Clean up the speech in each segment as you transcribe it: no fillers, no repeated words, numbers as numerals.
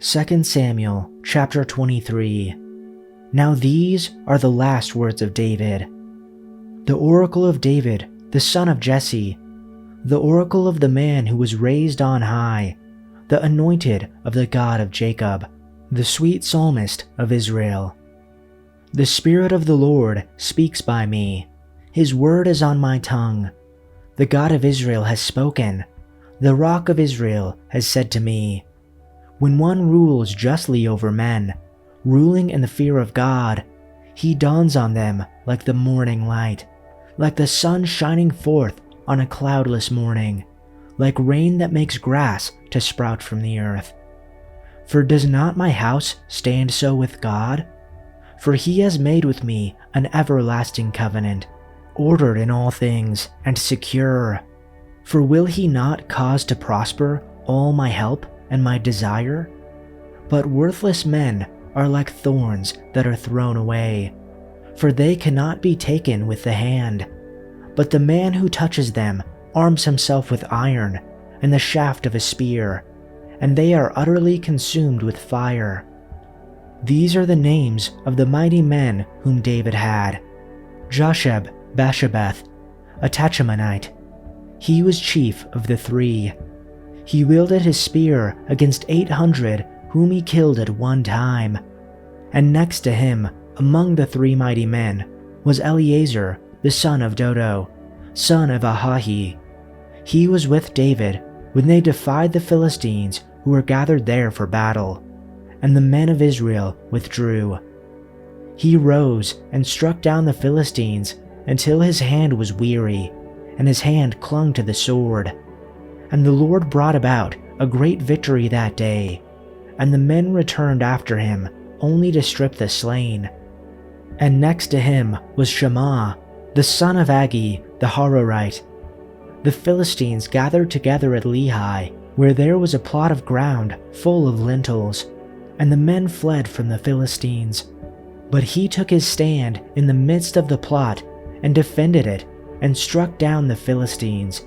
2 Samuel chapter 23. Now these are the last words of David. The oracle of David, the son of Jesse, the oracle of the man who was raised on high, the anointed of the God of Jacob, the sweet psalmist of Israel. The Spirit of the Lord speaks by me. His word is on my tongue. The God of Israel has spoken. The Rock of Israel has said to me, when one rules justly over men, ruling in the fear of God, he dawns on them like the morning light, like the sun shining forth on a cloudless morning, like rain that makes grass to sprout from the earth. For does not my house stand so with God? For he has made with me an everlasting covenant, ordered in all things and secure. For will he not cause to prosper all my help and my desire? But worthless men are like thorns that are thrown away, for they cannot be taken with the hand. But the man who touches them arms himself with iron and the shaft of a spear, and they are utterly consumed with fire. These are the names of the mighty men whom David had: Josheb-Basshebeth, a Tachemonite. He was chief of the three. He wielded his spear against 800 whom he killed at one time. And next to him, among the three mighty men, was Eleazar, the son of Dodo, son of Ahahi. He was with David when they defied the Philistines who were gathered there for battle, and the men of Israel withdrew. He rose and struck down the Philistines until his hand was weary, and his hand clung to the sword. And the Lord brought about a great victory that day, and the men returned after him only to strip the slain. And next to him was Shammah, the son of Agi the Harorite. The Philistines gathered together at Lehi, where there was a plot of ground full of lentils, and the men fled from the Philistines. But he took his stand in the midst of the plot and defended it, and struck down the Philistines.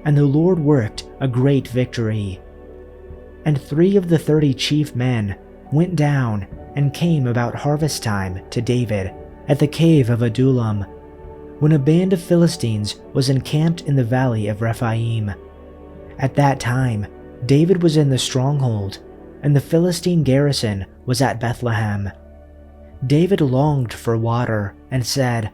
And the Lord worked a great victory. And 3 of the 30 chief men went down and came about harvest time to David at the cave of Adullam, when a band of Philistines was encamped in the valley of Rephaim. At that time, David was in the stronghold, and the Philistine garrison was at Bethlehem. David longed for water and said,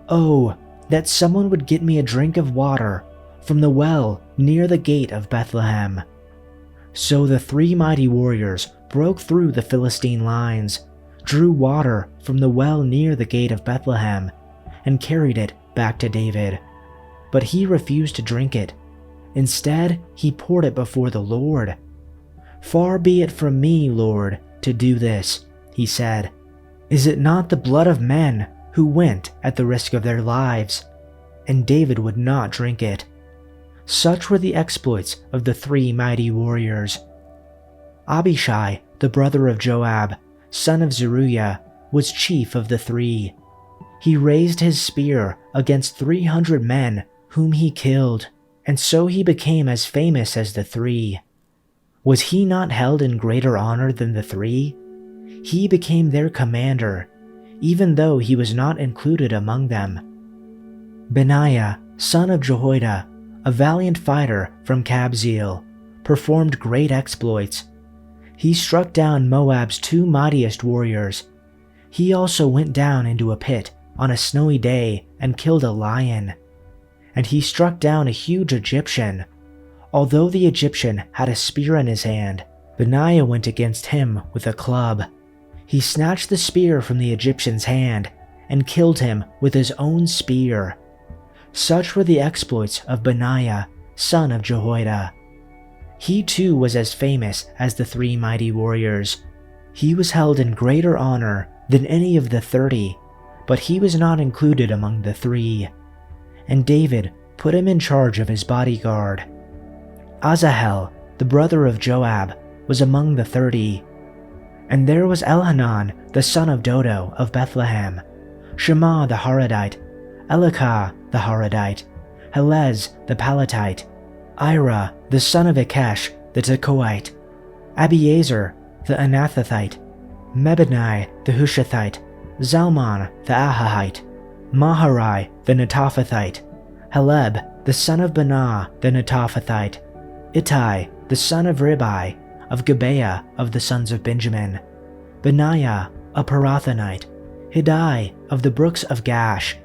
"Oh, that someone would get me a drink of water from the well near the gate of Bethlehem." So the 3 mighty warriors broke through the Philistine lines, drew water from the well near the gate of Bethlehem, and carried it back to David. But he refused to drink it. Instead, he poured it before the Lord. "Far be it from me, Lord, to do this," he said. "Is it not the blood of men who went at the risk of their lives?" And David would not drink it. Such were the exploits of the 3 mighty warriors. Abishai, the brother of Joab, son of Zeruiah, was chief of the 3. He raised his spear against 300 men whom he killed, and so he became as famous as the 3. Was he not held in greater honor than the 3? He became their commander, even though he was not included among them. Benaiah, son of Jehoiada, a valiant fighter from Kabzeel, performed great exploits. He struck down Moab's 2 mightiest warriors. He also went down into a pit on a snowy day and killed a lion. And he struck down a huge Egyptian. Although the Egyptian had a spear in his hand, Benaiah went against him with a club. He snatched the spear from the Egyptian's hand and killed him with his own spear. Such were the exploits of Benaiah, son of Jehoiada. He too was as famous as the 3 mighty warriors. He was held in greater honor than any of the 30, but he was not included among the 3. And David put him in charge of his bodyguard. Asahel, the brother of Joab, was among the 30. And there was Elhanan, the son of Dodo of Bethlehem, Shammah the Harodite, Elikah the Harodite, Helez the Palatite, Ira the son of Ikesh the Tekoite, Abiezer the Anathothite, Mebani the Hushathite, Zalmon the Ahahite, Maharai the Netophathite, Heleb the son of Banah the Netophathite, Ittai the son of Ribai, of Gibeah of the sons of Benjamin, Benaiah a Parathonite, Hiddai of the brooks of Gash,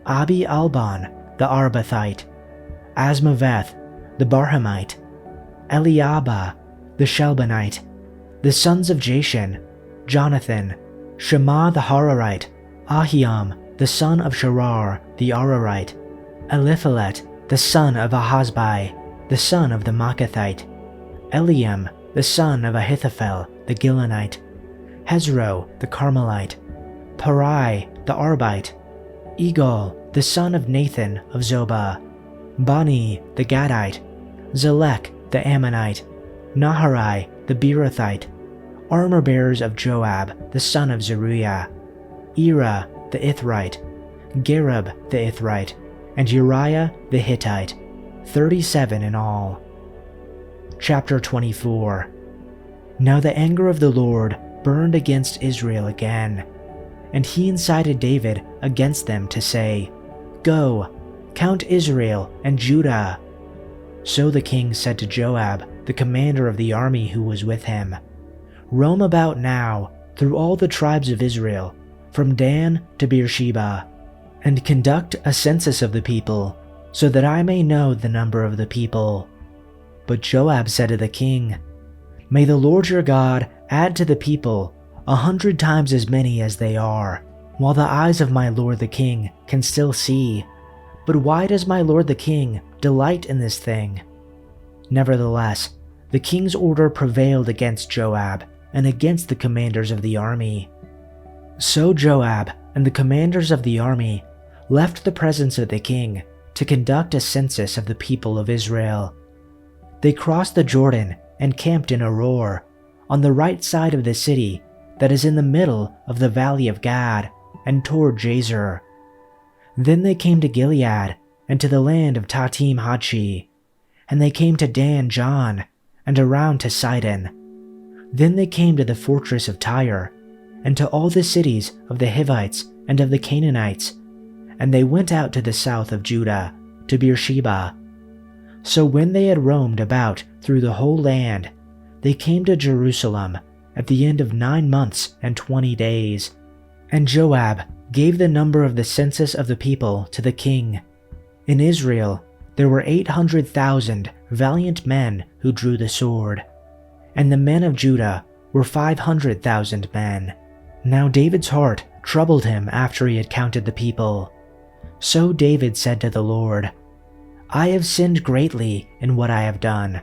Abi Alban the Arbathite, Asmaveth the Barhamite, Eliabah the Shelbanite, the sons of Jashan, Jonathan, Shema the Hararite, Ahiam the son of Sharar the Ararite, Eliphalet the son of Ahazbai, the son of the Maacathite, Eliam the son of Ahithophel the Gilonite, Hezro the Carmelite, Parai the Arbite, Egal the son of Nathan of Zobah, Bani the Gadite, Zelek the Ammonite, Naharai the Beerothite, armor-bearers of Joab the son of Zeruiah, Ira the Ithrite, Gareb the Ithrite, and Uriah the Hittite, 37 in all. Chapter 24. Now the anger of the Lord burned against Israel again, and he incited David against them to say, "Go, count Israel and Judah." So the king said to Joab, the commander of the army who was with him, "Roam about now through all the tribes of Israel, from Dan to Beersheba, and conduct a census of the people, so that I may know the number of the people." But Joab said to the king, "May the Lord your God add to the people 100 times as many as they are, while the eyes of my lord the king can still see. But why does my lord the king delight in this thing?" Nevertheless, the king's order prevailed against Joab and against the commanders of the army. So Joab and the commanders of the army left the presence of the king to conduct a census of the people of Israel. They crossed the Jordan and camped in Aroer, on the right side of the city that is in the middle of the valley of Gad, and toward Jazer. Then they came to Gilead and to the land of Tatim Hadshi, and they came to Dan John and around to Sidon. Then they came to the fortress of Tyre, and to all the cities of the Hivites and of the Canaanites, and they went out to the south of Judah, to Beersheba. So when they had roamed about through the whole land, they came to Jerusalem at the end of 9 months and 20 days. And Joab gave the number of the census of the people to the king. In Israel there were 800,000 valiant men who drew the sword, and the men of Judah were 500,000 men. Now David's heart troubled him after he had counted the people. So David said to the Lord, "I have sinned greatly in what I have done.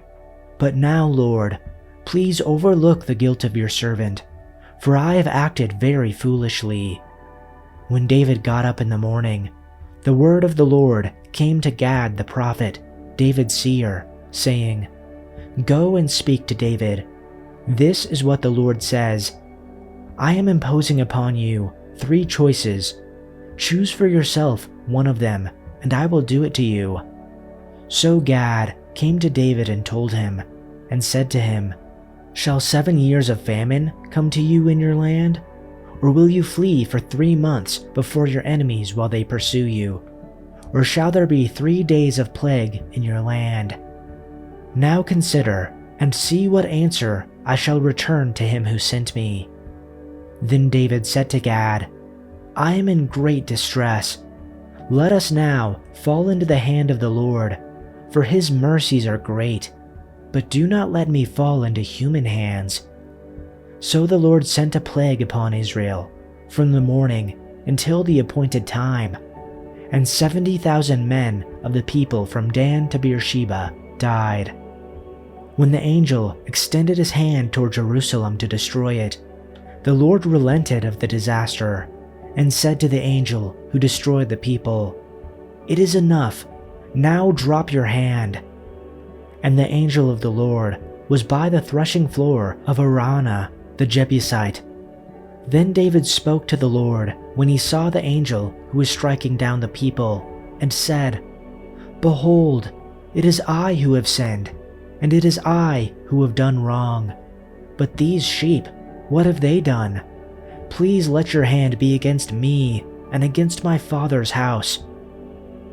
But now, Lord, please overlook the guilt of your servant, for I have acted very foolishly." When David got up in the morning, the word of the Lord came to Gad the prophet, David's seer, saying, "Go and speak to David. This is what the Lord says. I am imposing upon you 3 choices. Choose for yourself one of them, and I will do it to you." So Gad came to David and told him, and said to him, "Shall 7 years of famine come to you in your land? Or will you flee for 3 months before your enemies while they pursue you? Or shall there be 3 days of plague in your land? Now consider, and see what answer I shall return to him who sent me." Then David said to Gad, "I am in great distress. Let us now fall into the hand of the Lord, for his mercies are great, but do not let me fall into human hands." So the Lord sent a plague upon Israel from the morning until the appointed time, and 70,000 men of the people from Dan to Beersheba died. When the angel extended his hand toward Jerusalem to destroy it, the Lord relented of the disaster and said to the angel who destroyed the people, "It is enough, now drop your hand." And the angel of the Lord was by the threshing floor of Arana the Jebusite. Then David spoke to the Lord when he saw the angel who was striking down the people, and said, "Behold, it is I who have sinned, and it is I who have done wrong. But these sheep, what have they done? Please let your hand be against me and against my father's house."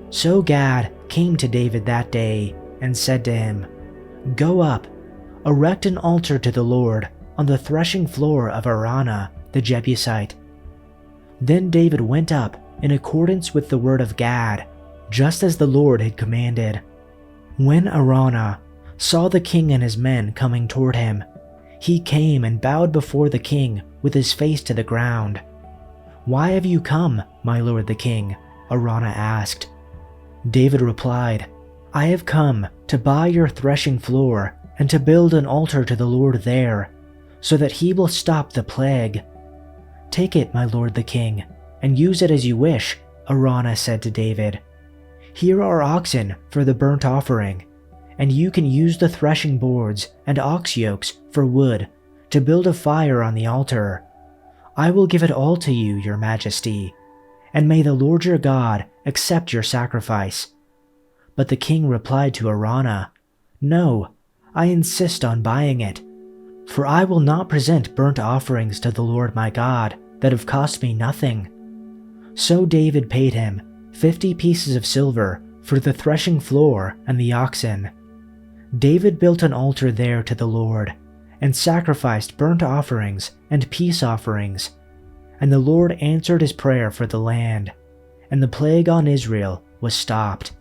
So Gad came to David that day and said to him, "Go up, erect an altar to the Lord on the threshing floor of Arana the Jebusite." Then David went up in accordance with the word of Gad, just as the Lord had commanded. When Arana saw the king and his men coming toward him, he came and bowed before the king with his face to the ground. "Why have you come, my lord the king?" Arana asked. David replied, "I have come to buy your threshing floor and to build an altar to the Lord there, so that he will stop the plague." "Take it, my lord the king, and use it as you wish," Arana said to David. "Here are oxen for the burnt offering, and you can use the threshing boards and ox yokes for wood to build a fire on the altar. I will give it all to you, your majesty, and may the Lord your God accept your sacrifice." But the king replied to Arana, "No, I insist on buying it, for I will not present burnt offerings to the Lord my God that have cost me nothing." So David paid him 50 pieces of silver for the threshing floor and the oxen. David built an altar there to the Lord and sacrificed burnt offerings and peace offerings, and the Lord answered his prayer for the land, and the plague on Israel was stopped.